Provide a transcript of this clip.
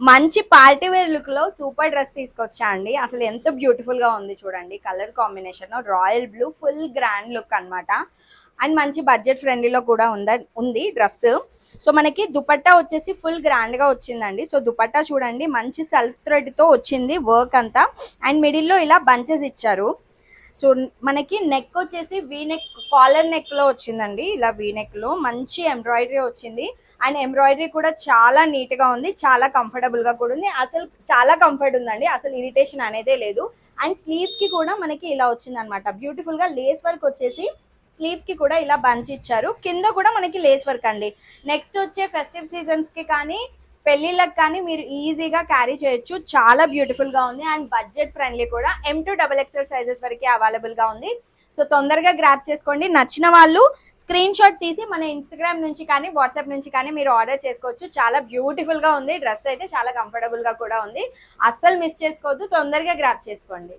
మంచి party wear look లో super dress తీసుకొచ్చా అండి. అసలు ఎంత బ్యూటిఫుల్ గా ఉంది చూడండి. Colour combination royal blue, full grand look అన్నమాట. అండ్ మంచి బడ్జెట్ ఫ్రెండ్లీలో కూడా ఉంది డ్రెస్. సో మనకి దుపట్టా వచ్చేసి ఫుల్ గ్రాండ్ గా వచ్చిందండి. సో దుపట్టా చూడండి, మంచి సెల్ఫ్ థ్రెడ్ తో వచ్చింది వర్క్ అంతా. అండ్ మిడిల్ లో ఇలా బంచెస్ ఇచ్చారు. సో మనకి నెక్ వచ్చేసి వీ నెక్, కాలర్ నెక్ లో వచ్చిందండి. ఇలా వీ నెక్ లో మంచి ఎంబ్రాయిడరీ వచ్చింది. అండ్ ఎంబ్రాయిడరీ కూడా చాలా నీట్ గా ఉంది, చాలా కంఫర్టబుల్ గా కూడా ఉంది. అసలు చాలా కంఫర్ట్ ఉందండి, అసలు ఇరిటేషన్ అనేదే లేదు. అండ్ స్లీవ్స్ కి కూడా మనకి ఇలా వచ్చింది అనమాట. బ్యూటిఫుల్ గా లేస్ వర్క్ వచ్చేసి స్లీవ్స్ కి కూడా ఇలా బంచ్ ఇచ్చారు. కింద కూడా మనకి లేస్ వర్క్ అండి. నెక్స్ట్ వచ్చే ఫెస్టివ్ సీజన్స్ కి కానీ పెళ్లిళ్ళకి కానీ మీరు ఈజీగా క్యారీ చేయొచ్చు. చాలా బ్యూటిఫుల్ గా ఉంది అండ్ బడ్జెట్ ఫ్రెండ్లీ కూడా. M to XXL సైజెస్ వరకు అవైలబుల్ గా ఉంది. సో తొందరగా గ్రాప్ చేసుకోండి. నచ్చిన వాళ్ళు స్క్రీన్ షాట్ తీసి మన ఇన్స్టాగ్రామ్ నుంచి కానీ వాట్సాప్ నుంచి కానీ మీరు ఆర్డర్ చేసుకోవచ్చు. చాలా బ్యూటిఫుల్ గా ఉంది డ్రెస్, అయితే చాలా కంఫర్టబుల్ గా కూడా ఉంది. అస్సలు మిస్ చేసుకోవద్దు, తొందరగా గ్రాప్ చేసుకోండి.